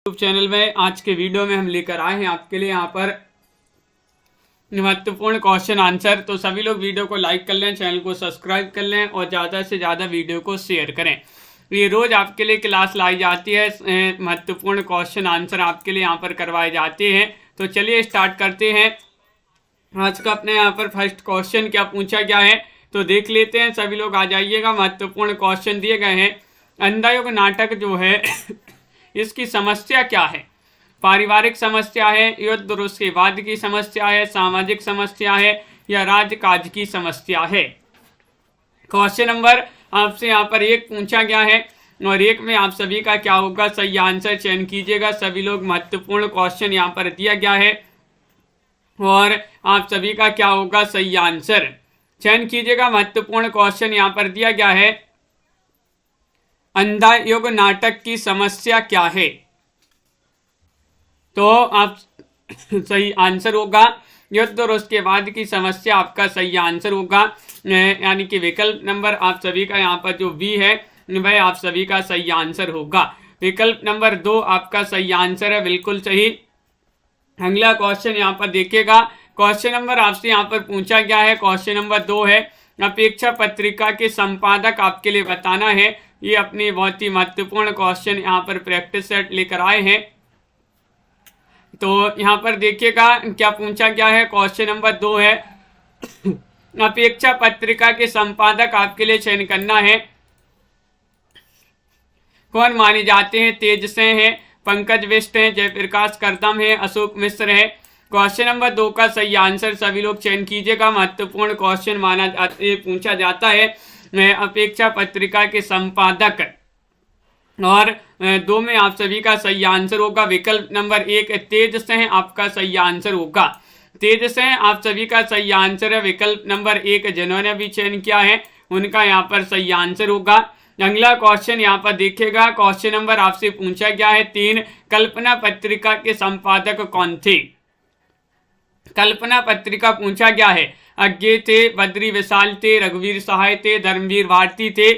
YouTube channel में आज के वीडियो में हम लेकर आए हैं आपके लिए यहाँ पर महत्वपूर्ण क्वेश्चन आंसर। तो सभी लोग वीडियो को लाइक कर लें, चैनल को सब्सक्राइब कर लें और ज़्यादा से ज़्यादा वीडियो को शेयर करें। ये रोज़ आपके लिए क्लास लाई जाती है, महत्वपूर्ण क्वेश्चन आंसर आपके लिए यहाँ पर करवाए जाते हैं। तो चलिए स्टार्ट करते हैं। आज का अपने यहाँ पर फर्स्ट क्वेश्चन क्या पूछा गया है तो देख लेते हैं। सभी लोग आ जाइएगा। महत्वपूर्ण क्वेश्चन दिए गए हैं। अंधायुग नाटक जो है इसकी समस्या क्या है? पारिवारिक समस्या है, युद्ध और उसके बाद की समस्या है, सामाजिक समस्या है या राजकाज की समस्या है? क्वेश्चन नंबर आपसे यहाँ पर 1 पूछा गया है और 1 में आप सभी का क्या होगा सही आंसर चयन कीजिएगा। सभी लोग महत्वपूर्ण क्वेश्चन यहाँ पर दिया गया है और आप सभी का क्या होगा सही आंसर चयन कीजिएगा। महत्वपूर्ण क्वेश्चन यहाँ पर दिया गया है, अंधायुग नाटक की समस्या क्या है? तो आप सही आंसर होगा युद्ध और उसके बाद की समस्या आपका सही आंसर होगा। यानी कि विकल्प नंबर आप सभी का यहाँ पर जो बी है वह आप सभी का सही आंसर होगा। विकल्प नंबर 2 आपका सही आंसर है, बिल्कुल सही। अगला क्वेश्चन यहाँ पर देखिएगा। क्वेश्चन नंबर आपसे यहाँ पर पूछा गया है, क्वेश्चन नंबर 2 है, अपेक्षा पत्रिका के संपादक आपके लिए बताना है। ये अपनी बहुत ही महत्वपूर्ण क्वेश्चन यहाँ पर प्रैक्टिस सेट लेकर आए हैं। तो यहाँ पर देखिएगा क्या पूछा गया है। क्वेश्चन नंबर 2 है, अपेक्षा पत्रिका के संपादक आपके लिए चयन करना है। कौन माने जाते हैं? तेजसेन है, पंकज बिष्ट है, जयप्रकाश करदम है, अशोक मिश्र है। क्वेश्चन नंबर 2 का सही आंसर सभी लोग चयन कीजिएगा। महत्वपूर्ण क्वेश्चन माना पूछा जाता है अपेक्षा पत्रिका के संपादक, और 2 में आप सभी का सही आंसर होगा विकल्प नंबर 1 तेजसेन आपका सही आंसर होगा। तेजसेन आप सभी का सही आंसर है। विकल्प नंबर 1 जिन्होंने भी चयन किया है उनका यहाँ पर सही आंसर होगा। अगला क्वेश्चन यहाँ पर देखिएगा। क्वेश्चन नंबर आपसे पूछा गया है 3, कल्पना पत्रिका के संपादक कौन थे? कल्पना पत्रिका पूछा गया है। अज्ञे थे, बद्री विशाल थे, रघुवीर सहाय थे, धर्मवीर भारती थे।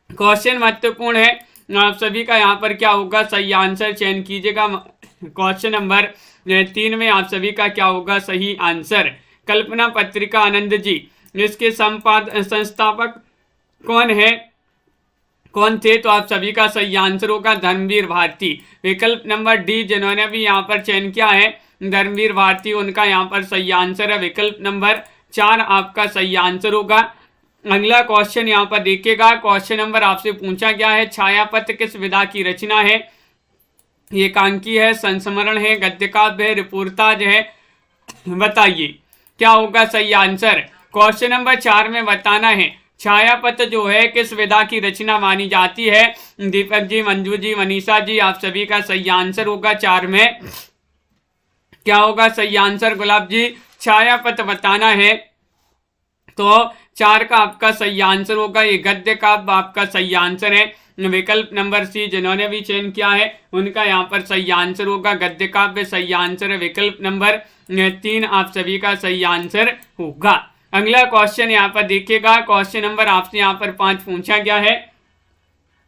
क्वेश्चन महत्वपूर्ण है, आप सभी का यहाँ पर क्या होगा सही आंसर चयन कीजिएगा। क्वेश्चन नंबर 3 में आप सभी का क्या होगा सही आंसर? कल्पना पत्रिका आनंद जी, इसके संस्थापक कौन थे? तो आप सभी का सही आंसर होगा धर्मवीर भारती। विकल्प नंबर डी जिन्होंने भी यहाँ पर चयन किया है धर्मवीर भारती, उनका यहाँ पर सही आंसर है। विकल्प नंबर 4 आपका सही आंसर होगा। अगला क्वेश्चन यहाँ पर देखिएगा। क्वेश्चन नंबर आपसे पूछा गया है, छायापत्र किस विधा की रचना है? एकांकी है, संस्मरण है, गद्य काव्य है, रिपोर्टाज है? बताइए क्या होगा सही आंसर। क्वेश्चन नंबर 4 में बताना है छायापत्र जो है किस विधा की रचना मानी जाती है। दीपक जी, मंजू जी, मनीषा जी, आप सभी का सही आंसर होगा 4 में क्या होगा सही आंसर। गुलाब जी छायापत्र बताना है तो 4 का आपका सही आंसर होगा। ये गद्य काव्य आपका सही आंसर है। विकल्प नंबर सी जिन्होंने भी चयन किया है उनका यहाँ पर सही आंसर होगा गद्य काव्य सही आंसर है। विकल्प नंबर 3 आप सभी का सही आंसर होगा। अगला क्वेश्चन यहाँ पर देखिएगा। क्वेश्चन नंबर आपसे यहाँ पर 5 पूछा गया है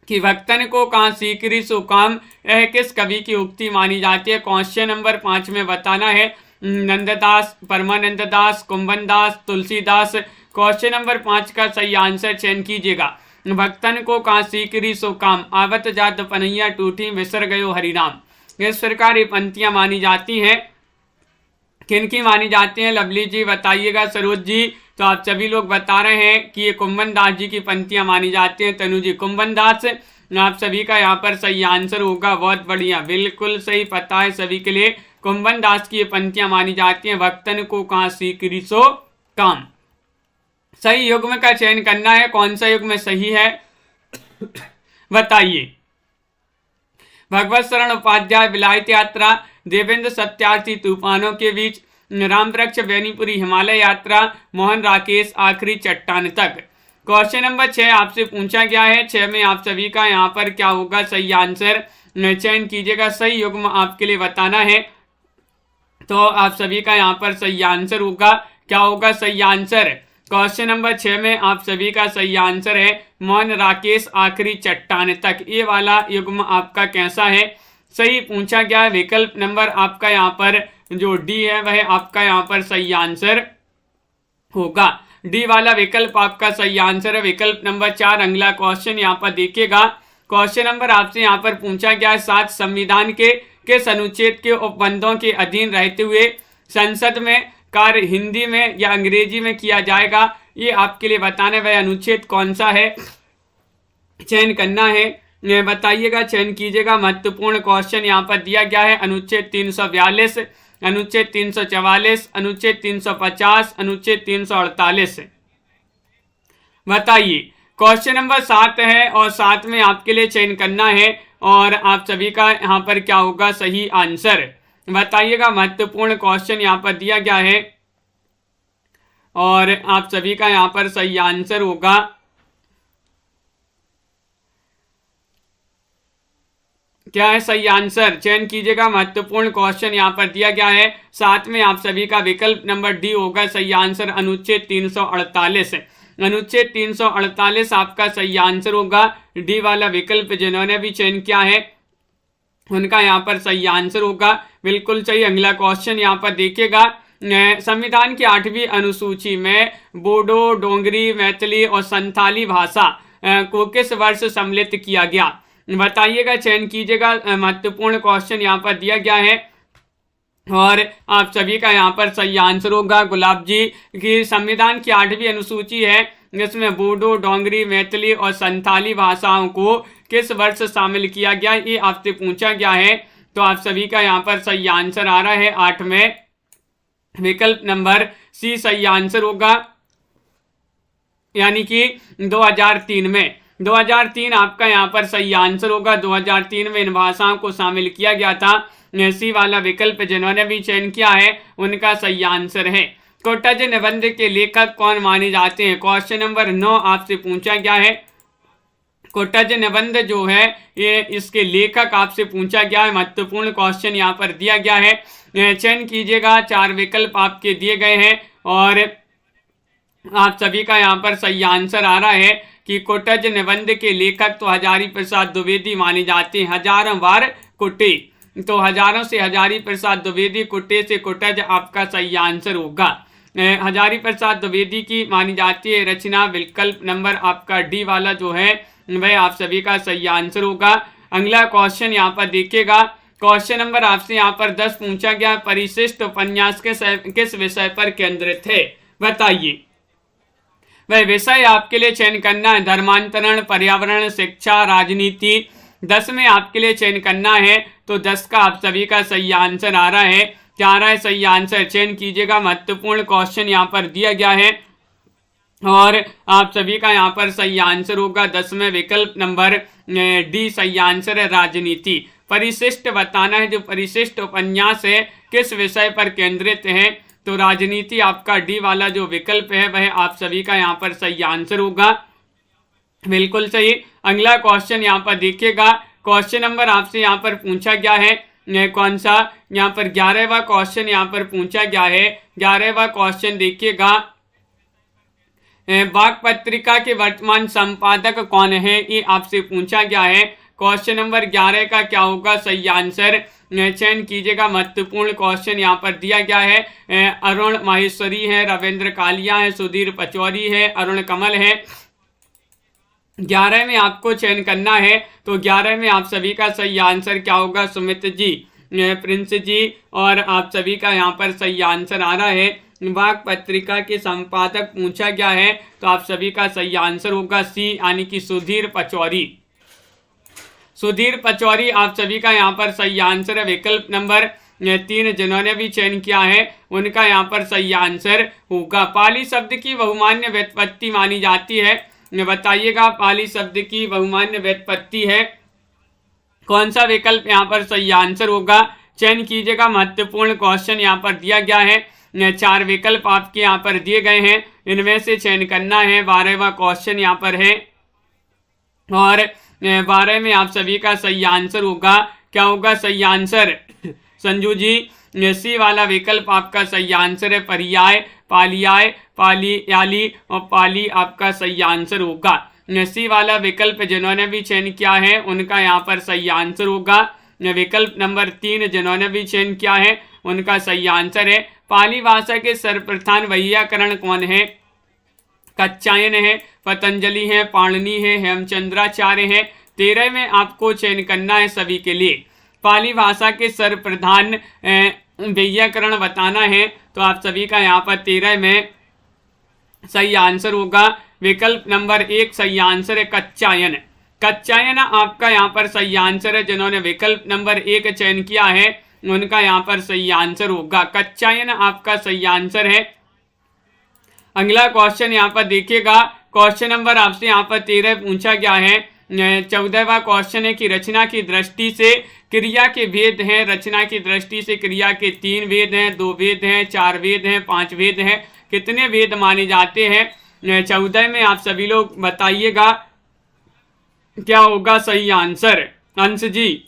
कि भक्तन को कहाँ सीकरी सो काम, यह किस कवि की उक्ति मानी जाती है? क्वेश्चन नंबर 5 में बताना है नंददास, परमानंद दास, कुंभन दास, तुलसीदास। क्वेश्चन नंबर 5 का सही आंसर चयन कीजिएगा। भक्तन को कहाँ सीकरी सो काम, आवत जात पनैया टूटी, बिसर गयो हरिनाम। इस प्रकार ये पंक्तियां मानी जाती हैं। किनकी मानी जाती हैं? लवली जी बताइएगा, सरोज जी। तो आप सभी लोग बता रहे हैं कि ये कुंभन दास जी की पंक्तियां मानी जाती हैं। तनु जी कुंभन दास, आप सभी का यहाँ पर सही आंसर होगा। बहुत बढ़िया, बिल्कुल सही पता है सभी के लिए। कुंभन दास की ये पंक्तियां मानी जाती हैं, भक्तन को कहाँ सीकरी सो काम। सही युग्म का चयन करना है, कौन सा युग्म सही है बताइए। भगवत शरण उपाध्याय विलायत यात्रा, देवेंद्र सत्यार्थी तूफानों के बीच, राम वृक्ष बेनीपुरी हिमालय यात्रा, मोहन राकेश आखिरी चट्टान तक। क्वेश्चन नंबर 6 आपसे पूछा गया है। 6 में आप सभी का यहाँ पर क्या होगा सही आंसर चयन कीजिएगा। सही युग्म आपके लिए बताना है तो आप सभी का यहाँ पर सही आंसर होगा। क्या होगा सही आंसर? क्वेश्चन नंबर 6 में आप सभी का सही आंसर है मोहन राकेश आखिरी चट्टान तक। ये वाला युग्म आपका कैसा है? सही पूछा गया है। विकल्प नंबर आपका यहाँ पर जो डी है वह आपका यहाँ पर सही आंसर होगा। डी वाला विकल्प आपका सही आंसर है। विकल्प नंबर 4 अगला क्वेश्चन यहाँ पर देखिएगा। क्वेश्चन नंबर आपसे यहाँ पर पूछा गया है 7 संविधान के किस अनुच्छेद के उपबंधों के अधीन रहते हुए संसद में कार्य हिंदी में या अंग्रेजी में किया जाएगा। ये आपके लिए बताना है वह अनुच्छेद कौन सा है, चयन करना है, बताइएगा, चयन कीजिएगा। महत्वपूर्ण क्वेश्चन यहाँ पर दिया गया है। अनुच्छेद 342, अनुच्छेद 344, अनुच्छेद 350, अनुच्छेद 348। बताइए। क्वेश्चन नंबर 7 है और 7 में आपके लिए चयन करना है और आप सभी का यहाँ पर क्या होगा सही आंसर, बताइएगा। महत्वपूर्ण क्वेश्चन यहाँ पर दिया गया है और आप सभी का यहाँ पर सही आंसर होगा क्या है सही आंसर, चयन कीजिएगा। महत्वपूर्ण क्वेश्चन यहाँ पर दिया गया है 7 में आप सभी का विकल्प नंबर डी होगा सही आंसर, अनुच्छेद 348। अनुच्छेद 348 आपका सही आंसर होगा। डी वाला विकल्प जिन्होंने भी चयन किया है उनका यहाँ पर सही आंसर होगा, बिल्कुल सही। अगला क्वेश्चन यहाँ पर देखिएगा। संविधान की 8वीं अनुसूची में बोडो, डोंगरी, मैथिली और संथाली भाषा को किस वर्ष सम्मिलित किया गया, बताइएगा, चयन कीजिएगा। महत्वपूर्ण क्वेश्चन यहाँ पर दिया गया है और आप सभी का यहाँ पर सही आंसर होगा। गुलाब जी की संविधान की 8वीं अनुसूची है जिसमें बोडो, डोंगरी, मैथिली और संथाली भाषाओं को किस वर्ष शामिल किया गया, ये आपसे पूछा गया है। तो आप सभी का यहाँ पर सही आंसर आ रहा है 8 में, विकल्प नंबर सी सही आंसर होगा, यानी कि 2003 में। 2003 आपका यहाँ पर सही आंसर होगा। 2003 में इन भाषाओं को शामिल किया गया था। सी वाला विकल्प जिन्होंने भी चयन किया है उनका सही आंसर है। कोटज निबंध के लेखक कौन माने जाते हैं, क्वेश्चन नंबर 9 आपसे पूछा गया है। कोटज निबंध जो है ये इसके लेखक आपसे पूछा गया है। महत्वपूर्ण क्वेश्चन यहाँ पर दिया गया है, चयन कीजिएगा। 4 विकल्प आपके दिए गए हैं और आप सभी का यहाँ पर सही आंसर आ रहा है कि कोटज निबंध के लेखक तो हजारी प्रसाद द्विवेदी माने जाते हैं। हजारों बार कुटे, तो हजारों से हजारी प्रसाद द्विवेदी, कुटे से कोटज आपका सही आंसर होगा। हजारी प्रसाद द्विवेदी की मानी जाती है रचना, विकल्प नंबर आपका डी वाला जो है वह आप सभी का सही आंसर होगा। अगला क्वेश्चन यहाँ पर देखिएगा। क्वेश्चन नंबर आपसे यहाँ पर 10 पूछा गया। परिशिष्ट उपन्यास किस विषय पर केंद्रित है, बताइए। वह विषय आपके लिए चयन करना है धर्मांतरण, पर्यावरण, शिक्षा, राजनीति। 10 में आपके लिए चयन करना है तो 10 का आप सभी का सही आंसर आ रहा है। क्या आ रहा है सही आंसर, चयन कीजिएगा। महत्वपूर्ण क्वेश्चन यहाँ पर दिया गया है और आप सभी का यहाँ पर सही आंसर होगा 10 में, विकल्प नंबर डी सही आंसर है, राजनीति। परिशिष्ट बताना है, जो परिशिष्ट उपन्यास है किस विषय पर केंद्रित है, तो राजनीति आपका डी वाला जो विकल्प है वह आप सभी का यहाँ पर सही आंसर होगा, बिल्कुल सही। अगला क्वेश्चन यहाँ पर देखिएगा। क्वेश्चन नंबर आपसे यहाँ पर पूछा गया है कौन सा, यहाँ पर 11वां क्वेश्चन यहाँ पर पूछा गया है। 11वां क्वेश्चन देखिएगा। वाक पत्रिका के वर्तमान संपादक कौन है, ये आपसे पूछा गया है। क्वेश्चन नंबर 11 का क्या होगा सही आंसर, चयन कीजिएगा। महत्वपूर्ण क्वेश्चन यहाँ पर दिया गया है। अरुण माहेश्वरी है, रविंद्र कालिया है, सुधीर पचौरी है, अरुण कमल है। 11 में आपको चयन करना है तो 11 में आप सभी का सही आंसर क्या होगा, सुमित जी, प्रिंस जी, और आप सभी का यहाँ पर सही आंसर आ रहा है। वाक पत्रिका के संपादक पूछा गया है तो आप सभी का सही आंसर होगा सी, यानी कि सुधीर पचौरी। सुधीर पचौरी आप सभी का यहाँ पर सही आंसर है। विकल्प नंबर 3 जिन्होंने भी चयन किया है उनका यहाँ पर सही आंसर होगा। पाली शब्द की बहुमान्य व्युत्पत्ति मानी जाती है, बताइएगा। पाली शब्द की बहुमान्य व्युत्पत्ति है कौन सा, विकल्प यहाँ पर सही आंसर होगा, चयन कीजिएगा। महत्वपूर्ण क्वेश्चन यहाँ पर दिया गया है। 4 विकल्प आपके यहाँ पर दिए गए हैं, इनमें से चयन करना है। 12वां क्वेश्चन यहाँ पर है और 12 में आप सभी का सही आंसर होगा, क्या होगा सही आंसर, संजू जी, सी वाला विकल्प आपका सही आंसर है। पर्याय, पालियाय, पालियाली और पाली आपका सही आंसर होगा। सी वाला विकल्प जिन्होंने भी चयन किया है उनका यहाँ पर सही आंसर होगा। विकल्प नंबर 3 जिन्होंने भी चयन किया है उनका सही आंसर है। पाली भाषा के सर्वप्रथम वैयाकरण कौन है? कात्यायन है, पतंजलि है, पाणिनि है, हेमचंद्राचार्य है। 13 में आपको चयन करना है सभी के लिए। पाली भाषा के सर्वप्रधान वैयाकरण बताना है तो आप सभी का यहाँ पर 13 में सही आंसर होगा विकल्प नंबर 1 सही आंसर है कात्यायन। कात्यायन आपका यहाँ पर सही आंसर है। जिन्होंने विकल्प नंबर 1 चयन किया है उनका यहाँ पर सही आंसर होगा कात्यायन आपका सही आंसर है। अगला क्वेश्चन यहाँ पर देखिएगा, क्वेश्चन नंबर आपसे यहाँ पर 13 पूछा गया है। 14वां क्वेश्चन है कि रचना की दृष्टि से क्रिया के भेद हैं। रचना की दृष्टि से क्रिया के 3 भेद हैं, 2 भेद हैं, 4 भेद हैं, 5 भेद हैं। कितने भेद माने जाते हैं? 14 में आप सभी लोग बताइएगा क्या होगा सही आंसर। अंश जी,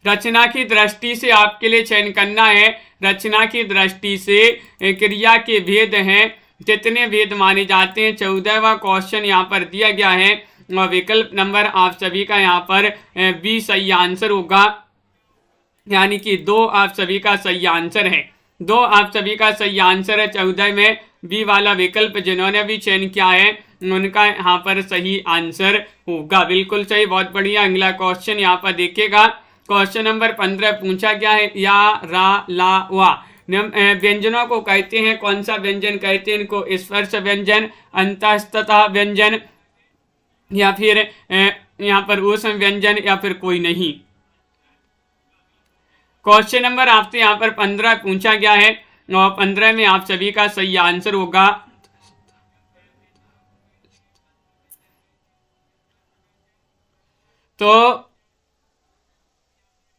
रचना की दृष्टि से आपके लिए चयन करना है। रचना की दृष्टि से क्रिया के भेद हैं, कितने भेद माने जाते हैं? 14वां क्वेश्चन यहाँ पर दिया गया है और विकल्प नंबर आप सभी का यहाँ पर बी सही आंसर होगा, यानी कि 2 आप सभी का सही आंसर है। 2 आप सभी का सही आंसर है। 14 में बी वाला विकल्प जिन्होंने भी चयन किया है उनका यहाँ पर सही आंसर होगा। बिल्कुल सही, बहुत बढ़िया। अगला क्वेश्चन यहाँ पर देखिएगा, क्वेश्चन नंबर 15 पूछा गया है या रा ला वा व्यंजनों को कहते हैं, कौन सा व्यंजन कहते हैं इनको? स्पर्श व्यंजन, अंतःस्तः व्यंजन, या फिर यहाँ पर ऊष्म व्यंजन, या फिर कोई नहीं। क्वेश्चन नंबर आपसे यहाँ पर 15 पूछा गया है और 15 में आप सभी का सही आंसर होगा तो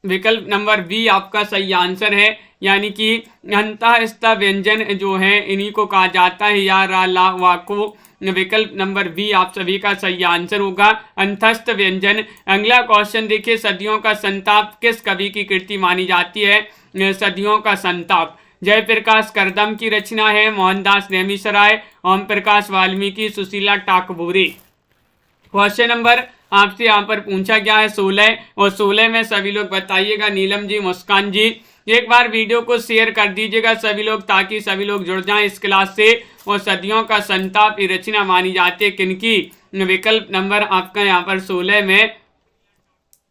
विकल्प नंबर बी आपका सही आंसर है, यानी कि अंतःस्थ व्यंजन जो है इन्हीं को कहा जाता है या रा ला वा को। विकल्प नंबर बी आप सभी का सही आंसर होगा अंतःस्थ व्यंजन। अगला क्वेश्चन देखिए, सदियों का संताप किस कवि की कृति मानी जाती है? सदियों का संताप जयप्रकाश करदम की रचना है, मोहनदास नेमिसराय, ओम प्रकाश वाल्मीकि, सुशीला टाकबोरे। क्वेश्चन नंबर आपसे यहाँ पर पूछा गया है 16 और 16 में सभी लोग बताइएगा। नीलम जी, मुस्कान जी, एक बार वीडियो को शेयर कर दीजिएगा सभी लोग, ताकि सभी लोग जुड़ जाएं इस क्लास से। और सदियों का संताप की रचना मानी जाती है किनकी? विकल्प नंबर आपका यहाँ पर 16 में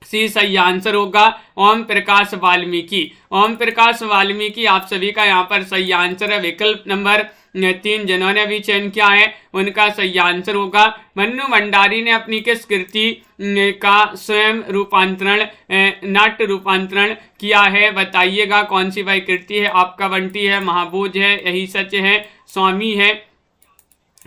सी सही आंसर होगा, ओम प्रकाश वाल्मीकि। ओम प्रकाश वाल्मीकि आप सभी का यहाँ पर सही आंसर है। विकल्प नंबर 3 जिन्होंने भी चयन किया है उनका सही आंसर होगा। मन्नू भंडारी ने अपनी किस कृति का स्वयं रूपांतरण, नाट्य रूपांतरण किया है? बताइएगा कौन सी वह कृति है? आपका बंटी है, महाभोज है, यही सच है, स्वामी है।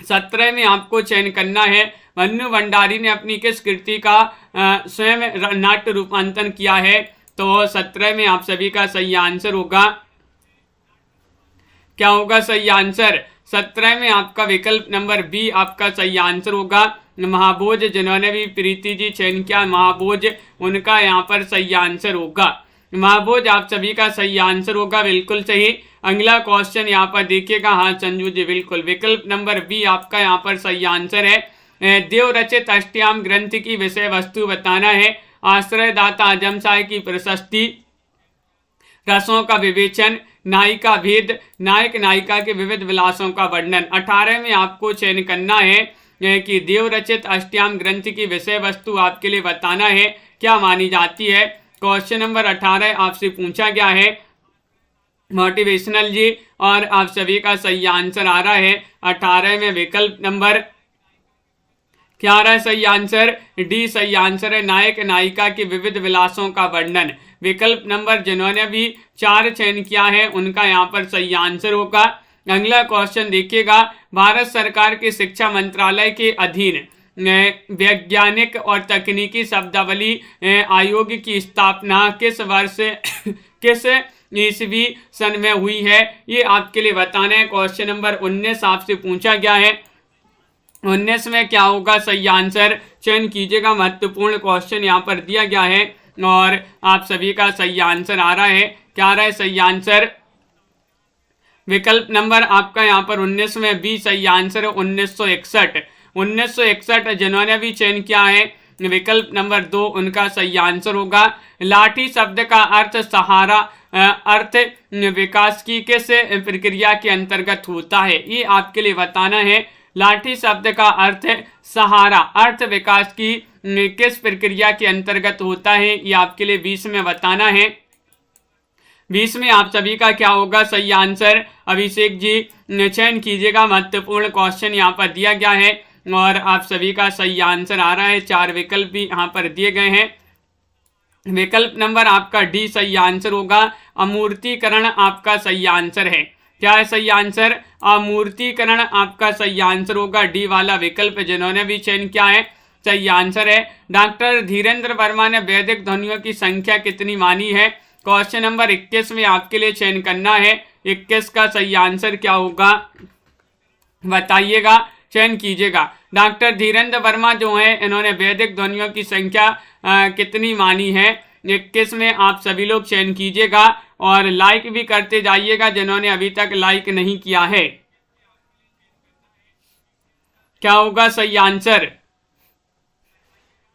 17 में आपको चयन करना है। मन्नू भंडारी ने अपनी किस कृति का स्वयं नाट्य रूपांतरण किया है? तो 17 में आप सभी का सही आंसर होगा, क्या होगा सही आंसर? 17 में आपका विकल्प नंबर बी आपका सही आंसर होगा, महाभोज। जिन्होंने भी प्रीति जी चयन किया महाभोज, उनका यहाँ पर सही आंसर होगा महाभोज। आप सभी का सही आंसर होगा, बिल्कुल सही। अगला क्वेश्चन यहाँ पर देखिएगा। हाँ संजू जी, बिल्कुल विकल्प नंबर बी आपका यहाँ पर सही आंसर है। देवरचित अष्टयाम ग्रंथ की विषय वस्तु बताना है। आश्रयदाता आजम शाह की प्रशस्ति, रसों का विवेचन, नायिका भेद, नायक नायिका के विविध विलासों का वर्णन। 18 में आपको चयन करना है कि देवरचित अष्टयाम ग्रंथ की विषय वस्तु आपके लिए बताना है क्या मानी जाती है। क्वेश्चन नंबर 18 आपसे पूछा गया है मोटिवेशनल जी, और आप सभी का सही आंसर आ रहा है 18 में विकल्प नंबर क्या आ रहा है सही आंसर? डी सही आंसर है, नायक नायिका के विविध विलासों का वर्णन। विकल्प नंबर जिन्होंने भी 4 चयन किया है उनका यहाँ पर सही आंसर होगा। अगला क्वेश्चन देखिएगा, भारत सरकार के शिक्षा मंत्रालय के अधीन वैज्ञानिक और तकनीकी शब्दावली आयोग की स्थापना किस वर्ष किस ईस्वी सन में हुई है? ये आपके लिए बताना है। क्वेश्चन नंबर 19 आपसे पूछा गया है। 19 में क्या होगा सही आंसर? चयन कीजिएगा, महत्वपूर्ण क्वेश्चन यहाँ पर दिया गया है और आप सभी का सही आंसर आ रहा है। क्या आ रहा है सही आंसर? विकल्प नंबर आपका यहाँ पर 19 में बी सही आंसर है, 1961। 1961 जिन्होंने भी चयन किया है विकल्प नंबर 2 उनका सही आंसर होगा। लाठी शब्द का अर्थ सहारा अर्थ विकास की किस प्रक्रिया के अंतर्गत होता है, ये आपके लिए बताना है। लाठी शब्द का अर्थ सहारा अर्थ विकास की किस प्रक्रिया के अंतर्गत होता है, ये आपके लिए 20 में बताना है। 20 में आप सभी का क्या होगा सही आंसर, अभिषेक जी चयन कीजिएगा। महत्वपूर्ण क्वेश्चन यहाँ पर दिया गया है और आप सभी का सही आंसर आ रहा है। 4 विकल्प भी यहाँ पर दिए गए हैं। विकल्प नंबर आपका डी सही आंसर होगा। अमूर्तीकरण आपका सही आंसर है। क्या है सही आंसर, अमूर्तीकरण आपका सही आंसर होगा। डी वाला विकल्प जिन्होंने भी चयन किया है सही आंसर है। डॉक्टर धीरेन्द्र वर्मा ने वैदिक ध्वनियों की संख्या कितनी मानी है, क्वेश्चन नंबर 21 में आपके लिए चयन करना है। 21 का सही आंसर क्या होगा बताइएगा, चयन कीजिएगा। डॉक्टर धीरेन्द्र वर्मा जो है इन्होंने वैदिक ध्वनियों की संख्या कितनी मानी है, 21 में आप सभी लोग चयन कीजिएगा और लाइक भी करते जाइएगा जिन्होंने अभी तक लाइक नहीं किया है। क्या होगा सही आंसर,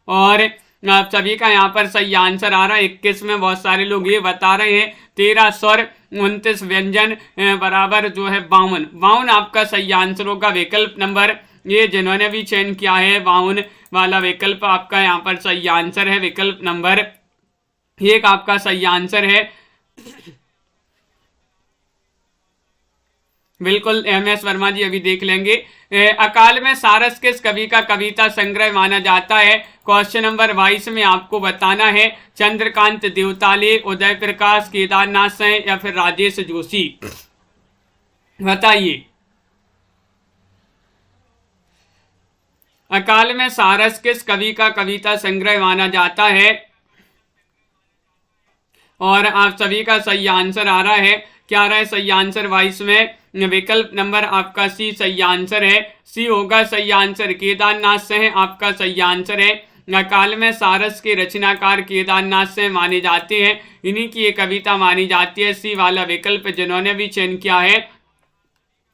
और आप सभी का यहाँ पर सही आंसर आ रहा है। 21 में बहुत सारे लोग ये बता रहे हैं 13 स्वर 29 व्यंजन बराबर जो है 52। 52 आपका सही आंसर होगा। विकल्प नंबर ये जिन्होंने भी चयन किया है 52 वाला विकल्प आपका यहाँ पर सही आंसर है। विकल्प नंबर 1 आपका सही आंसर है। बिल्कुल MS वर्मा जी अभी देख लेंगे। अकाल में सारस किस कवि का कविता संग्रह माना जाता है, क्वेश्चन नंबर 22 में आपको बताना है। चंद्रकांत देवताले, उदय प्रकाश, केदारनाथ सिंह या फिर राजेश जोशी, बताइए। अकाल में सारस किस कवि का कविता संग्रह माना जाता है, और आप सभी का सही आंसर आ रहा है। क्या आ रहा है सही आंसर 22 में, विकल्प नंबर आपका सी सही आंसर है। सी होगा सही आंसर। केदारनाथ सिंह आपका सही आंसर है। अकाल में सारस के रचनाकार केदारनाथ सिंह माने जाते हैं, इन्हीं की ये कविता मानी जाती है। सी वाला विकल्प जिन्होंने भी चयन किया है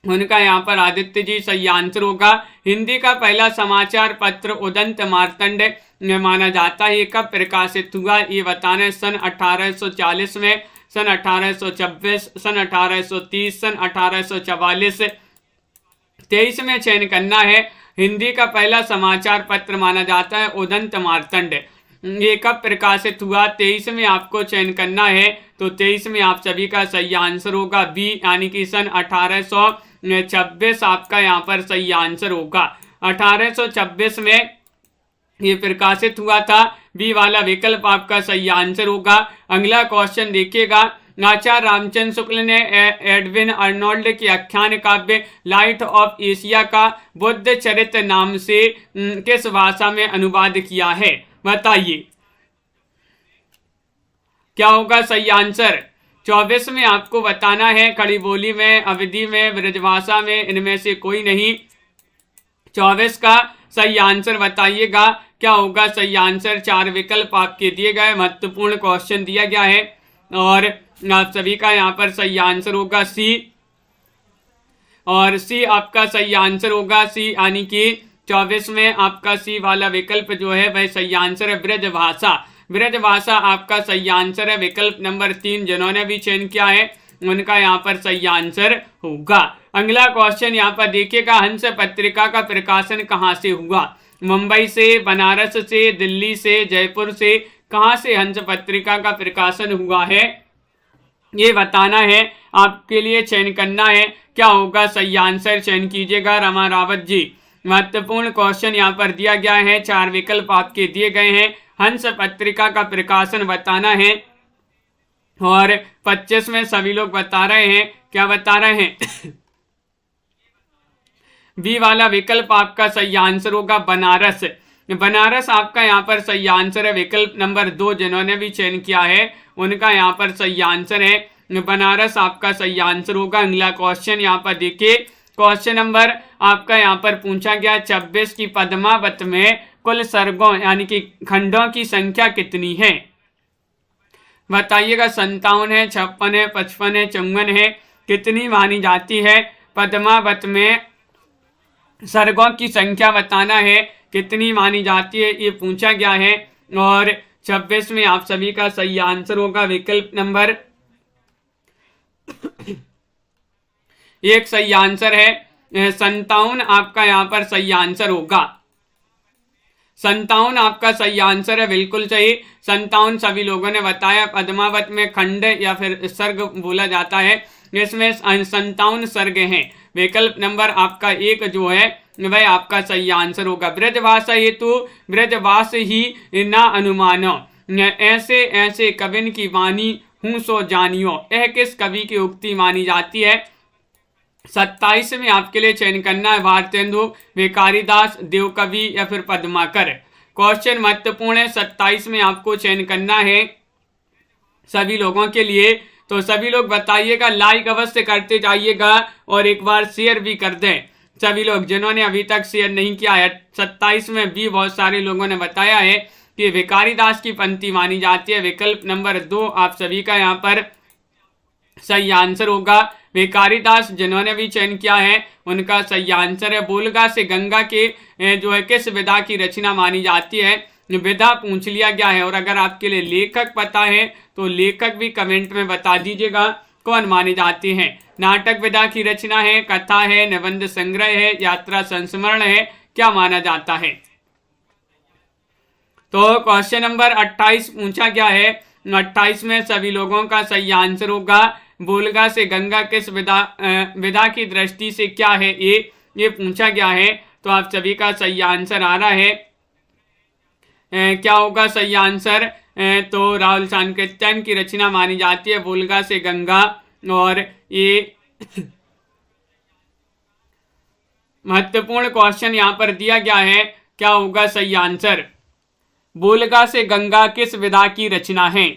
उनका यहाँ पर आदित्य जी सही आंसर होगा। हिंदी का पहला समाचार पत्र उदंत मार्तंड माना जाता है, ये कब प्रकाशित हुआ ये बताना है। सन 1840 में, सन 1826, सन 1830, सन 1844, 23 में चयन करना है। हिंदी का पहला समाचार पत्र माना जाता है उदंत मार्तंड, ये कब प्रकाशित हुआ 23 में आपको चयन करना है। तो 23 में आप सभी का सही आंसर होगा बी, यानी कि सन 1826 आपका यहाँ पर सही आंसर होगा। 1826 में ये प्रकाशित हुआ था, बी वाला विकल्प आपका सही आंसर होगा। अगला क्वेश्चन देखिएगा। आचार्य रामचंद्र शुक्ल ने एडविन अर्नोल्ड के आख्यान काव्य लाइट ऑफ एशिया का बुद्ध चरित्र नाम से किस भाषा में अनुवाद किया है, बताइए। क्या होगा सही आंसर, 24 में आपको बताना है। खड़ी बोली में, अवधि में, ब्रजभाषा में, इनमें से कोई नहीं। 24 का सही आंसर बताइएगा। क्या होगा सही आंसर, 4 विकल्प आपके दिए गए। महत्वपूर्ण क्वेश्चन दिया गया है और आप सभी का यहाँ पर सही आंसर होगा सी, और सी आपका सही आंसर होगा। सी यानी कि 24 में आपका सी वाला विकल्प जो है वह सही आंसर है। ब्रजभाषा, ब्रजभाषा आपका सही आंसर है। विकल्प नंबर 3 जिन्होंने भी चयन किया है उनका यहाँ पर सही आंसर होगा। अगला क्वेश्चन यहाँ पर देखिएगा। हंस पत्रिका का प्रकाशन कहाँ से हुआ, मुंबई से, बनारस से, दिल्ली से, जयपुर से, कहाँ से हंस पत्रिका का प्रकाशन हुआ है ये बताना है। आपके लिए चयन करना है। क्या होगा सही आंसर, चयन कीजिएगा रमा रावत जी। महत्वपूर्ण क्वेश्चन यहाँ पर दिया गया है, 4 विकल्प आपके दिए गए हैं। हंस पत्रिका का प्रकाशन बताना है और 25 में सभी लोग बता रहे हैं। क्या बता रहे हैं बी वाला विकल्प आपका सही आंसर होगा बनारस। बनारस आपका यहाँ पर सही आंसर है। विकल्प नंबर 2 जिन्होंने भी चयन किया है उनका यहाँ पर सही आंसर है। बनारस आपका सही आंसर होगा। अगला क्वेश्चन यहाँ पर देखिए। क्वेश्चन नंबर आपका यहाँ पर पूछा गया 26 की पद्मावत में कुल सर्गों यानी कि खंडों की संख्या कितनी है, बताइएगा। 57 है, 56 है, 55 है, 54 है, कितनी मानी जाती है। पद्मावत में सर्गों की संख्या बताना है, कितनी मानी जाती है, ये पूछा गया है। और 26 में आप सभी का सही आंसर होगा विकल्प नंबर 1 सही आंसर है। 57 आपका यहाँ पर सही आंसर होगा। 57 आपका सही आंसर है, बिल्कुल सही। 57 सभी लोगों ने बताया। पद्मावत में खंड या फिर सर्ग बोला जाता है, इसमें 57 सर्ग हैं। विकल्प नंबर आपका 1 जो है वह आपका सही आंसर होगा। ब्रजवास हेतु ब्रजवास ही ना अनुमानो, ऐसे ऐसे कविन की वाणी हूँ सो जानियो, यह किस कवि की उक्ति मानी जाती है? 27 में आपके लिए चयन करना है भारतेंदु, भिखारीदास, देवकवि या फिर पद्माकर। क्वेश्चन महत्वपूर्ण है। 27 में आपको चयन करना है सभी लोगों के लिए। तो सभी लोग बताइएगा, लाइक अवश्य करते जाइएगा और एक बार शेयर भी कर दें सभी लोग जिन्होंने अभी तक शेयर नहीं किया है। 27 में भी बहुत सारे लोगों ने बताया है कि भिखारीदास की पंक्ति मानी जाती है। विकल्प नंबर 2 आप सभी का यहाँ पर सही आंसर होगा। भिखारीदास जिन्होंने भी चयन किया है उनका सही आंसर है। बोलगा से गंगा के जो है किस विधा की रचना मानी जाती है, विधा पूछ लिया गया है। और अगर आपके लिए लेखक पता है तो लेखक भी कमेंट में बता दीजिएगा कौन माने जाते हैं। नाटक विधा की रचना है, कथा है, निबंध संग्रह है, यात्रा संस्मरण है, क्या माना जाता है? तो क्वेश्चन नंबर 28 पूछा गया है। 28 में सभी लोगों का सही आंसर होगा। बोलगा से गंगा किस विधा की दृष्टि से क्या है, ये पूछा गया है। तो आप सभी का सही आंसर आ रहा है। क्या होगा सही आंसर? तो राहुल सांकृत्यायन की रचना मानी जाती है बोलगा से गंगा। और ये महत्वपूर्ण क्वेश्चन यहाँ पर दिया गया है, क्या होगा सही आंसर? बोलगा से गंगा किस विधा की रचना है?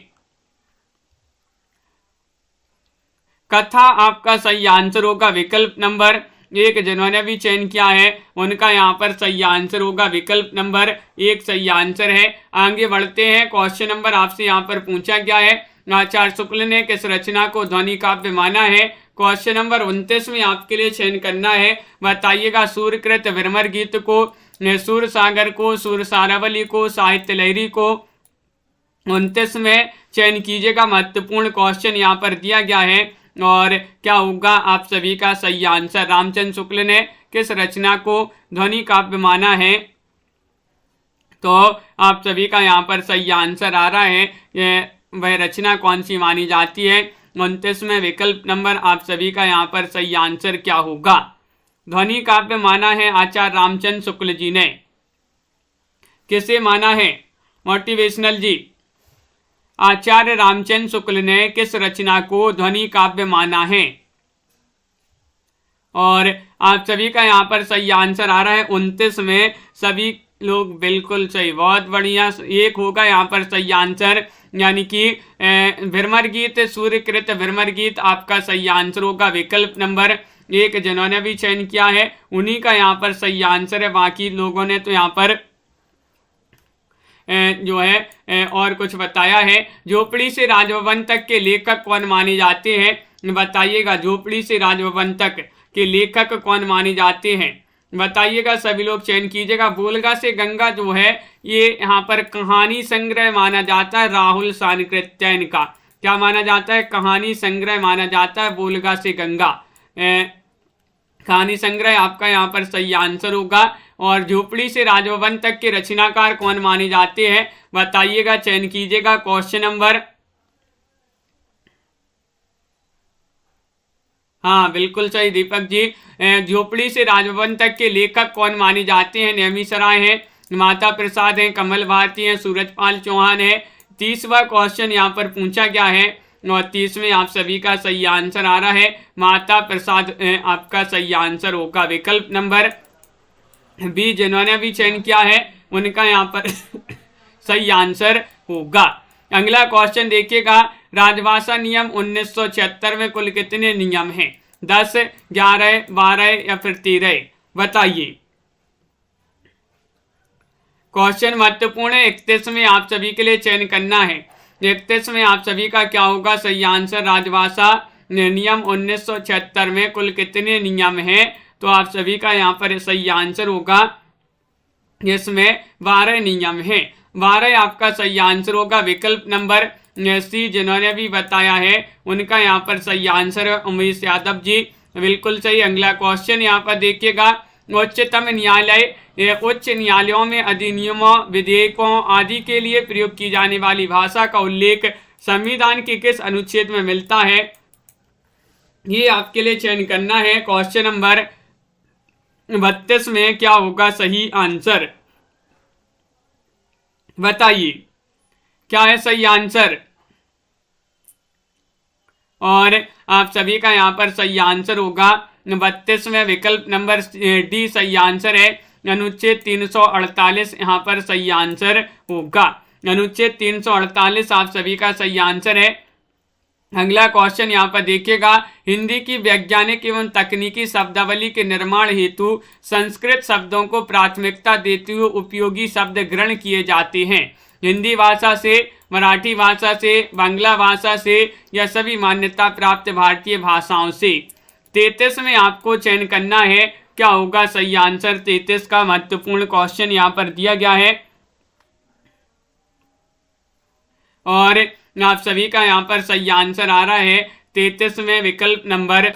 कथा आपका सही आंसर होगा। विकल्प नंबर 1 जिन्होंने भी चयन किया है उनका यहाँ पर सही आंसर होगा। विकल्प नंबर 1 सही आंसर है। आगे बढ़ते हैं। क्वेश्चन नंबर आपसे यहाँ पर पूछा गया है, आचार्य शुक्ल ने किस रचना को ध्वनि काव्य माना है? क्वेश्चन नंबर 29 में आपके लिए चयन करना है। बताइएगा, सूर्यकृत भ्रमर गीत को, सूर सागर को, सूर सारावली को, साहित्य लहरी को। 29 में चयन कीजिएगा। महत्वपूर्ण क्वेश्चन यहाँ पर दिया गया है। और क्या होगा आप सभी का सही आंसर? रामचंद्र शुक्ल ने किस रचना को ध्वनि काव्य माना है? तो आप सभी का यहाँ पर सही आंसर आ रहा है। वह रचना कौन सी मानी जाती है? 29 में विकल्प नंबर आप सभी का यहाँ पर सही आंसर क्या होगा? ध्वनि काव्य माना है आचार्य रामचंद्र शुक्ल जी ने। किसे माना है? मोटिवेशनल जी, आचार्य रामचंद्र शुक्ल ने किस रचना को ध्वनि काव्य माना है? और आप सभी का यहाँ पर सही आंसर आ रहा है 29 में। सभी लोग बिल्कुल सही, बहुत बढ़िया। एक होगा यहाँ पर सही आंसर, यानी कि भ्रमर गीत, सूर्यकृत भ्रमर गीत आपका सही आंसर होगा। विकल्प नंबर 1 जिन्होंने भी चयन किया है उन्हीं का यहाँ पर सही आंसर है। बाकी लोगों ने तो यहाँ पर जो है और कुछ बताया है। झोपड़ी से राजभवन तक के लेखक कौन माने जाते हैं? बताइएगा, झोपड़ी से राजभवन तक के लेखक कौन माने जाते हैं? बताइएगा, सभी लोग चयन कीजिएगा। बोलगा से गंगा जो है ये यहाँ पर कहानी संग्रह माना जाता है राहुल सांकृत्यायन का। क्या माना जाता है? कहानी संग्रह माना जाता है बोलगा से गंगा। कहानी संग्रह आपका यहाँ पर सही आंसर होगा। और झोपड़ी से राजभवन तक के रचनाकार कौन माने जाते हैं? बताइएगा, चयन कीजिएगा। क्वेश्चन नंबर, हाँ बिल्कुल सही दीपक जी। झोपड़ी से राजभवन तक के लेखक कौन माने जाते हैं? नेमिसराय हैं, माता प्रसाद हैं, कमल भारती हैं, सूरजपाल चौहान है। 30वां क्वेश्चन यहाँ पर पूछा गया है और 30 में आप सभी का सही आंसर आ रहा है माता प्रसाद आपका सही आंसर होगा। विकल्प नंबर बी जिन्होंने भी चयन किया है उनका यहाँ पर सही आंसर होगा। अगला क्वेश्चन देखिएगा, राजभाषा नियम 1976 में कुल कितने नियम हैं? 10, 11, 12 या फिर 13? बताइए। क्वेश्चन महत्वपूर्ण है। 31 में आप सभी के लिए चयन करना है। 31 में आप सभी का क्या होगा सही आंसर? राजभाषा नियम 1976 में कुल कितने नियम हैं? तो आप सभी का यहाँ पर सही आंसर होगा, इसमें 12 नियम है। 12 आपका सही आंसर होगा। विकल्प नंबर सी जिन्होंने भी बताया है उनका यहाँ पर सही आंसर है उमेश यादव जी, बिल्कुल सही। अगला क्वेश्चन यहाँ पर देखिएगा, उच्चतम न्यायालय उच्च न्यायालयों में अधिनियमों, विधेयकों आदि के लिए प्रयोग की जाने वाली भाषा का उल्लेख संविधान के किस अनुच्छेद में मिलता है? ये आपके लिए चयन करना है। क्वेश्चन नंबर 32 में क्या होगा सही आंसर, बताइए क्या है सही आंसर। और आप सभी का यहाँ पर सही आंसर होगा 32 में विकल्प नंबर डी सही आंसर है। अनुच्छेद 348 यहाँ पर सही आंसर होगा। अनुच्छेद 348 आप सभी का सही आंसर है। अगला क्वेश्चन यहाँ पर देखिएगा, हिंदी की वैज्ञानिक एवं तकनीकी शब्दावली के निर्माण हेतु संस्कृत शब्दों को प्राथमिकता देते हुए उपयोगी शब्द ग्रहण किए जाते हैं। हिंदी भाषा से, मराठी भाषा से, बांग्ला भाषा से या सभी मान्यता प्राप्त भारतीय भाषाओं से। 33 में आपको चयन करना है, क्या होगा सही आंसर। 33 का महत्वपूर्ण क्वेश्चन यहाँ पर दिया गया है और आप सभी का यहाँ पर सही आंसर आ रहा है 33 में विकल्प नंबर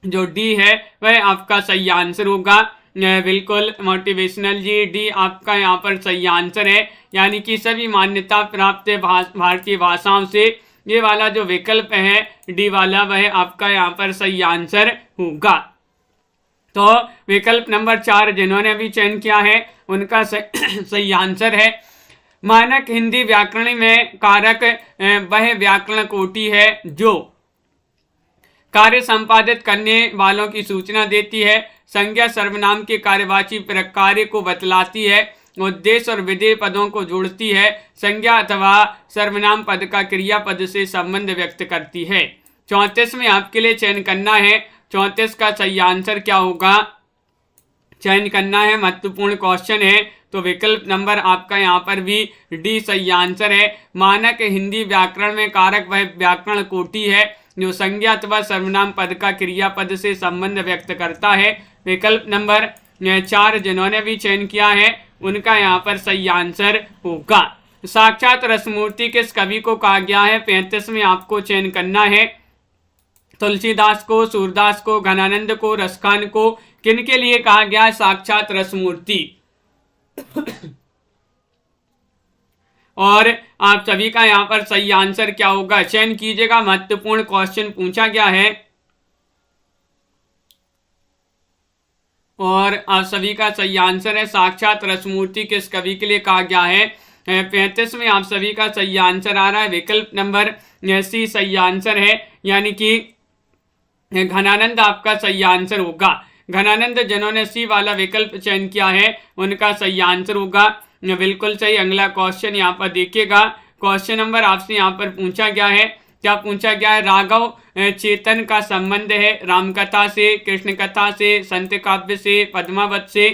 जो डी है वह आपका सही आंसर होगा। बिल्कुल मोटिवेशनल जी, डी आपका यहाँ पर सही आंसर है, यानी कि सभी मान्यता प्राप्त भारतीय भाषाओं से। ये वाला जो विकल्प है डी वाला वह आपका यहाँ पर सही आंसर होगा। तो विकल्प नंबर 4 जिन्होंने भी चयन किया है उनका सही आंसर है। मानक हिंदी व्याकरण में कारक वह व्याकरण कोटि है जो कार्य संपादित करने वालों की सूचना देती है, संज्ञा सर्वनाम के कार्यवाची प्रकार को बतलाती है, उद्देश्य और विधेय पदों को जोड़ती है, संज्ञा अथवा सर्वनाम पद का क्रियापद से संबंध व्यक्त करती है। 34 में आपके लिए चयन करना है। 34 का सही आंसर क्या होगा, चयन करना है, महत्वपूर्ण क्वेश्चन है। तो विकल्प नंबर आपका यहाँ पर भी डी सही आंसर है। मानक हिंदी व्याकरण में कारक वह व्याकरण कोटि है जो संज्ञा अथवा सर्वनाम पद का क्रियापद से संबंध व्यक्त करता है। विकल्प नंबर 4 जिन्होंने भी चयन किया है उनका यहाँ पर सही आंसर होगा। साक्षात रसमूर्ति किस कवि को कहा गया है? 35 में आपको चयन करना है। तुलसीदास को, सूरदास को, घनानंद को, रसखान को, किनके लिए कहा गया है साक्षात रसमूर्ति? और आप सभी का यहाँ पर सही आंसर क्या होगा, चयन कीजिएगा। महत्वपूर्ण क्वेश्चन पूछा गया है और आप सभी का सही आंसर है साक्षात रसमूर्ति किस कवि के लिए कहा गया है। 35 में आप सभी का सही आंसर आ रहा है। विकल्प नंबर सी सही आंसर है, यानी कि घनानंद आपका सही आंसर होगा। घनानंद जिन्होंने सी वाला विकल्प चयन किया है उनका सही आंसर होगा। बिल्कुल सही। अगला क्वेश्चन यहाँ पर देखिएगा, क्वेश्चन नंबर आपसे यहाँ पर पूछा गया है, क्या पूछा गया है? राघव चेतन का संबंध है रामकथा से, कृष्ण कथा से, संत काव्य से, पद्मावत से।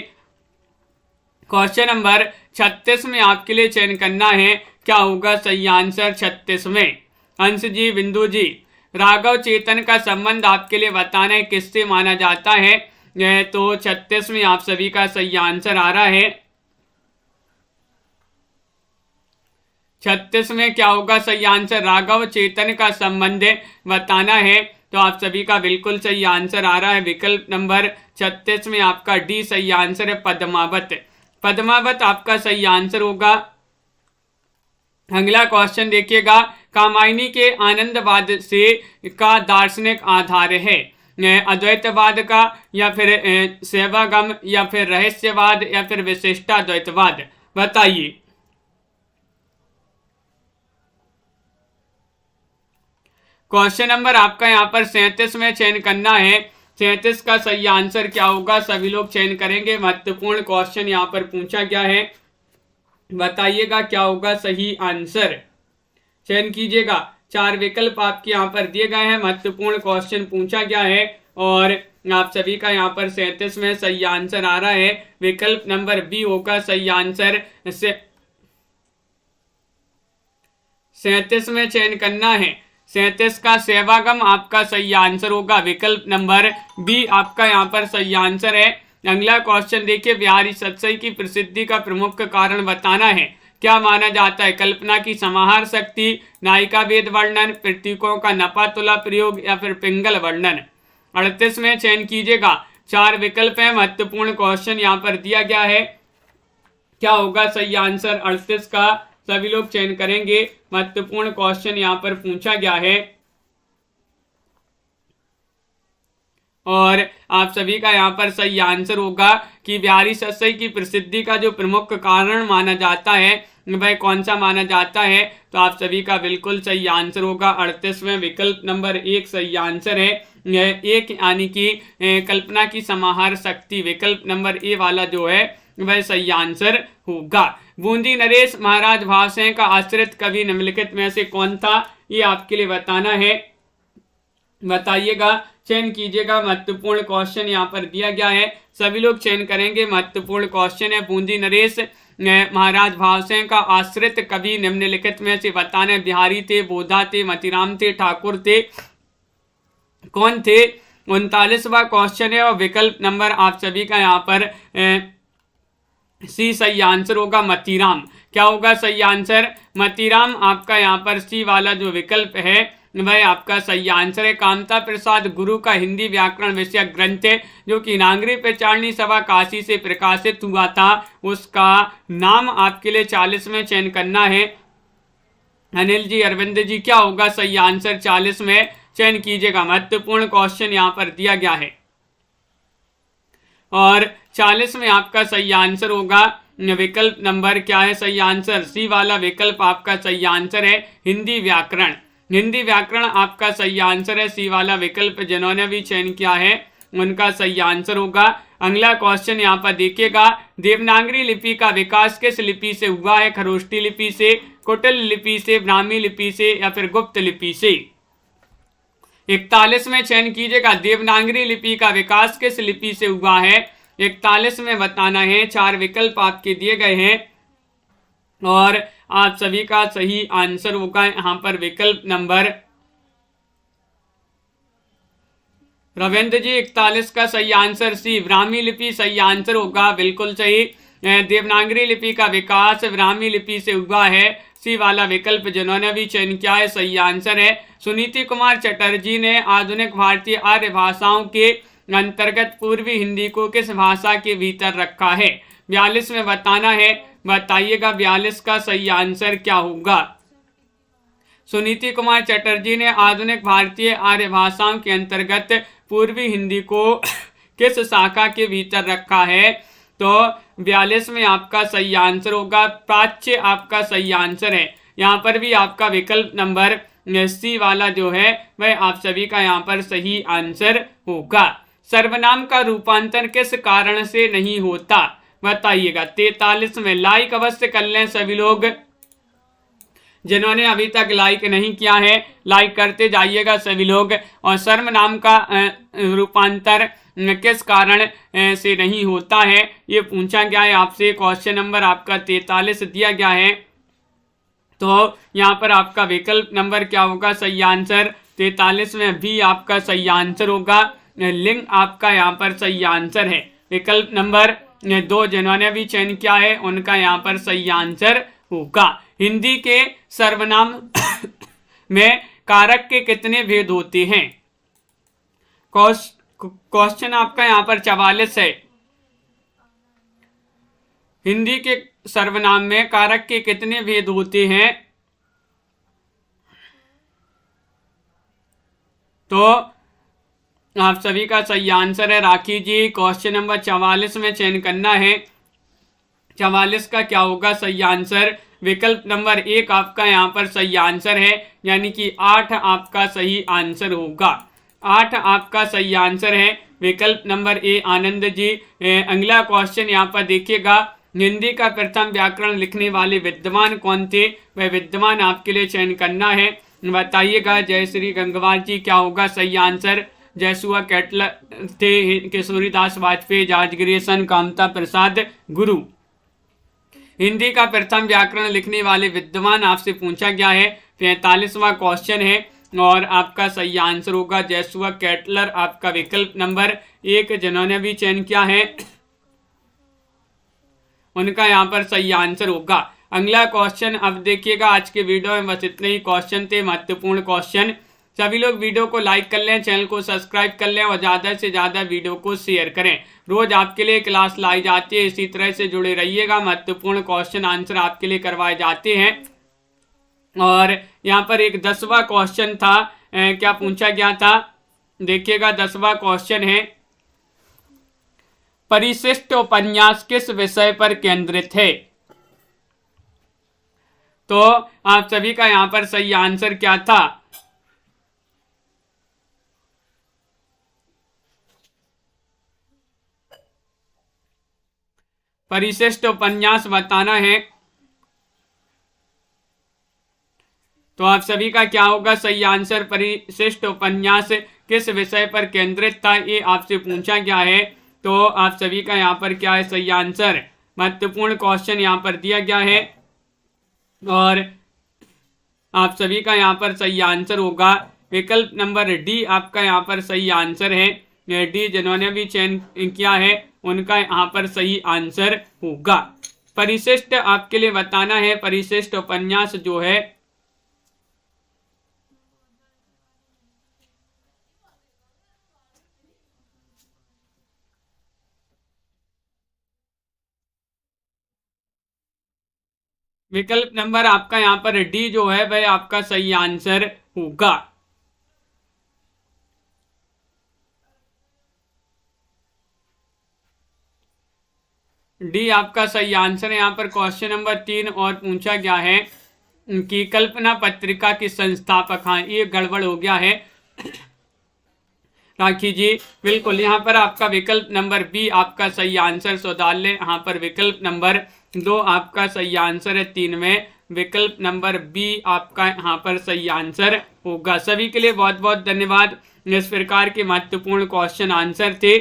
क्वेश्चन नंबर 36 में आपके लिए चयन करना है, क्या होगा सही आंसर 36 में? अंश जी, बिंदु जी, राघव चेतन का संबंध आपके लिए बताना है किससे माना जाता है। तो 36 में आप सभी का सही आंसर आ रहा है। 36 में क्या होगा सही आंसर? राघव चेतन का संबंध बताना है। तो आप सभी का बिल्कुल सही आंसर आ रहा है। विकल्प नंबर 36 में आपका डी सही आंसर है, पद्मावत। पद्मावत आपका सही आंसर होगा। अगला क्वेश्चन देखिएगा, कामायनी के आनंदवाद से का दार्शनिक आधार है अद्वैतवाद का, या फिर सेवागम, या फिर रहस्यवाद, या फिर विशिष्टाद्वैतवाद? बताइए। क्वेश्चन नंबर आपका यहाँ पर 37 में चयन करना है। 37 का सही आंसर क्या होगा, सभी लोग चयन करेंगे। महत्वपूर्ण क्वेश्चन यहाँ पर पूछा गया है, बताइएगा क्या होगा सही आंसर, चयन कीजिएगा। 4 विकल्प आपके यहाँ पर दिए गए हैं, महत्वपूर्ण क्वेश्चन पूछा गया है और आप सभी का यहाँ पर 37 में सही आंसर आ रहा है। विकल्प नंबर बी होगा सही आंसर। 37 में चयन करना है। 37 का सेवागम आपका सही आंसर होगा, विकल्प नंबर बी आपका यहाँ पर सही आंसर है। अगला क्वेश्चन देखिए, बिहारी सतसई की प्रसिद्धि का प्रमुख कारण बताना है, क्या माना जाता है? कल्पना की समाहार शक्ति, नायिका वेद वर्णन, प्रतीकों का नपा तुला प्रयोग या फिर पिंगल वर्णन। 38 में चयन कीजिएगा, 4 विकल्प है, महत्वपूर्ण क्वेश्चन यहाँ पर दिया गया है, क्या होगा सही आंसर 38 का? सभी लोग चयन करेंगे, महत्वपूर्ण क्वेश्चन यहाँ पर पूछा गया है और आप सभी का यहाँ पर सही आंसर होगा कि बिहारी सतसई की प्रसिद्धि का जो प्रमुख कारण माना जाता है वह कौन सा माना जाता है, तो आप सभी का बिल्कुल सही आंसर होगा 38वें विकल्प नंबर 1 सही आंसर है। एक यानी कि कल्पना की समाहार शक्ति, विकल्प नंबर ए वाला जो है वह सही आंसर होगा। बूंदी नरेश महाराज भावसिंह का आश्रित कवि निम्नलिखित में से कौन था, ये आपके लिए बताना है, बताइएगा, चयन कीजिएगा। महत्वपूर्ण क्वेश्चन यहाँ पर दिया गया है, सभी लोग चयन करेंगे, महत्वपूर्ण क्वेश्चन है। बूंदी नरेश महाराज भावसिंह का आश्रित कवि निम्नलिखित में से बताना है, बिहारी थे, बोधा थे, मतीराम थे, ठाकुर थे, कौन थे? 39वां क्वेश्चन है और विकल्प नंबर आप सभी का यहाँ पर सी सही आंसर होगा, मतीराम। क्या होगा सही आंसर? मतीराम आपका यहाँ पर सी वाला जो विकल्प है वह आपका सही आंसर है। कामता प्रसाद गुरु का हिंदी व्याकरण विषयक ग्रंथ है जो कि नागरी प्रचारणी सभा काशी से प्रकाशित हुआ था, उसका नाम आपके लिए 40 में चयन करना है। अनिल जी, अरविंद जी, क्या होगा सही आंसर? 40 में चयन कीजिएगा, महत्वपूर्ण क्वेश्चन यहाँ पर दिया गया है और 40 में आपका सही आंसर होगा विकल्प नंबर क्या है सही आंसर? सी वाला विकल्प आपका सही आंसर है, हिंदी व्याकरण। हिंदी व्याकरण आपका सही आंसर है, सी वाला विकल्प जिन्होंने भी चयन किया है उनका सही आंसर होगा। अगला क्वेश्चन यहाँ पर देखिएगा, देवनागरी लिपि का विकास किस लिपि से हुआ है? खरोष्टी लिपि से, कुटिल लिपि से, ब्राह्मी लिपि से या फिर गुप्त लिपि से? 41 में चयन कीजिएगा, देवनागरी लिपि का विकास किस लिपि से हुआ है? 41 में बताना है, 4 विकल्प आपके दिए गए हैं और आप सभी का सही आंसर होगा यहाँ पर विकल्प नंबर, रविंद्र जी 41 का सही आंसर सी, ब्राह्मी लिपि सही आंसर होगा, बिल्कुल सही। देवनागरी लिपि का विकास ब्राह्मी लिपि से हुआ है, सी वाला विकल्प जिन्होंने भी चयन किया है सही आंसर है। सुनीति कुमार चटर्जी ने आधुनिक भारतीय आर्य भाषाओं के अंतर्गत पूर्वी हिंदी को किस भाषा के भीतर रखा है? 42 में बताना है, बताइएगा 42 का सही आंसर क्या होगा? सुनीति कुमार चटर्जी ने आधुनिक भारतीय आर्य भाषाओं के अंतर्गत पूर्वी हिंदी को किस शाखा के भीतर रखा है? तो 42 में आपका सही आंसर होगा, प्राच्य आपका सही आंसर है। यहाँ पर भी आपका विकल्प नंबर सी वाला जो है वह आप सभी का यहाँ पर सही आंसर होगा। सर्वनाम का रूपांतर किस कारण से नहीं होता, बताइएगा। 43 में लाइक अवश्य कर लें सभी लोग, जिन्होंने अभी तक लाइक नहीं किया है लाइक करते जाइएगा सभी लोग। और सर्वनाम का रूपांतर किस कारण से नहीं होता है ये पूछा गया है आपसे। क्वेश्चन नंबर आपका 43 दिया गया है, तो यहाँ पर आपका विकल्प नंबर क्या होगा सही आंसर? 43 में भी आपका सही आंसर होगा, लिंग आपका यहाँ पर सही आंसर है। विकल्प नंबर 2 जिन्होंने भी चयन किया है उनका यहाँ पर सही आंसर होगा। हिंदी के सर्वनाम में कारक के कितने भेद होते हैं? क्वेश्चन आपका यहाँ पर 44 है। हिंदी के सर्वनाम में कारक के कितने भेद होते हैं? तो आप सभी का सही आंसर है राखी जी, क्वेश्चन नंबर 44 में चयन करना है। 44 का क्या होगा सही आंसर? विकल्प नंबर 1 आपका यहाँ पर सही आंसर है, यानी कि 8 आपका सही आंसर होगा। 8 आपका सही आंसर है, विकल्प नंबर ए आनंद जी। अगला क्वेश्चन यहाँ पर देखिएगा, हिंदी का प्रथम व्याकरण लिखने वाले विद्वान कौन थे? वह विद्वान आपके लिए चयन करना है, बताइएगा। जय श्री गंगवार जी, क्या होगा सही आंसर? जयसुआ कैटलर थे, किशोरीदास वाजपेयी, जॉर्ज ग्रियर्सन, कामता प्रसाद गुरु। हिंदी का प्रथम व्याकरण लिखने वाले विद्वान आपसे पूछा गया है। 45वां क्वेश्चन है, और आपका सही आंसर होगा जैसुआ कैटलर, आपका विकल्प नंबर 1 जिन्होंने भी चयन किया है उनका यहाँ पर सही आंसर होगा। अगला क्वेश्चन अब देखिएगा, आज के वीडियो में बस इतने ही क्वेश्चन थे, महत्वपूर्ण क्वेश्चन। सभी लोग वीडियो को लाइक कर लें, चैनल को सब्सक्राइब कर लें और ज़्यादा से ज़्यादा वीडियो को शेयर करें। रोज आपके लिए क्लास लाई जाती है, इसी तरह से जुड़े रहिएगा। महत्वपूर्ण क्वेश्चन आंसर आपके लिए करवाए जाते हैं। और यहाँ पर एक 10वां क्वेश्चन था, क्या पूछा गया था देखिएगा। 10वां क्वेश्चन है, परिशिष्ट उपन्यास किस विषय पर केंद्रित है? तो आप सभी का यहाँ पर सही आंसर क्या था? परिशिष्ट उपन्यास बताना है। तो आप सभी का क्या होगा सही आंसर? परिशिष्ट उपन्यास किस विषय पर केंद्रित था, ये आपसे पूछा गया है। तो आप सभी का यहाँ पर क्या है सही आंसर? महत्वपूर्ण क्वेश्चन यहाँ पर दिया गया है और आप सभी का यहाँ पर सही आंसर होगा विकल्प नंबर डी, आपका यहाँ पर सही आंसर है। डी जिन्होंने भी चयन किया है उनका यहाँ पर सही आंसर होगा। परिशिष्ट आपके लिए बताना है, परिशिष्ट उपन्यास जो है विकल्प नंबर आपका यहाँ पर डी जो है वह आपका सही आंसर होगा। डी आपका सही आंसर है। यहाँ पर क्वेश्चन नंबर 3 और पूछा गया है कि कल्पना पत्रिका की संस्थापक, हाँ ये गड़बड़ हो गया है राखी जी, बिल्कुल यहाँ पर आपका विकल्प नंबर बी आपका सही आंसर सुधार लें। यहाँ पर विकल्प नंबर 2 आपका सही आंसर है, 3 में विकल्प नंबर बी आपका यहाँ पर सही आंसर होगा। सभी के लिए बहुत बहुत धन्यवाद। इस प्रकार के महत्वपूर्ण क्वेश्चन आंसर थे।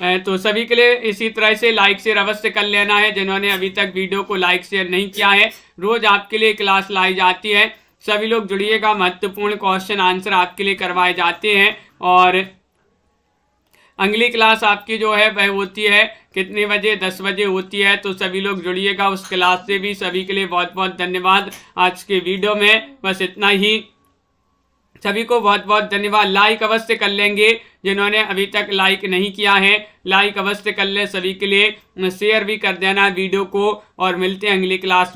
तो सभी के लिए इसी तरह से लाइक शेयर अवश्य कर लेना है। जिन्होंने अभी तक वीडियो को लाइक शेयर नहीं किया है, रोज आपके लिए क्लास लाई जाती है, सभी लोग जुड़िएगा। महत्वपूर्ण क्वेश्चन आंसर आपके लिए करवाए जाते हैं और अगली क्लास आपकी जो है वह होती है कितने बजे? 10 बजे होती है। तो सभी लोग जुड़िएगा उस क्लास से भी। सभी के लिए बहुत बहुत धन्यवाद। आज के वीडियो में बस इतना ही। सभी को बहुत बहुत धन्यवाद। लाइक अवश्य कर लेंगे, जिन्होंने अभी तक लाइक नहीं किया है लाइक अवश्य कर लें। सभी के लिए शेयर भी कर देना वीडियो को और मिलते हैं अगली क्लास में।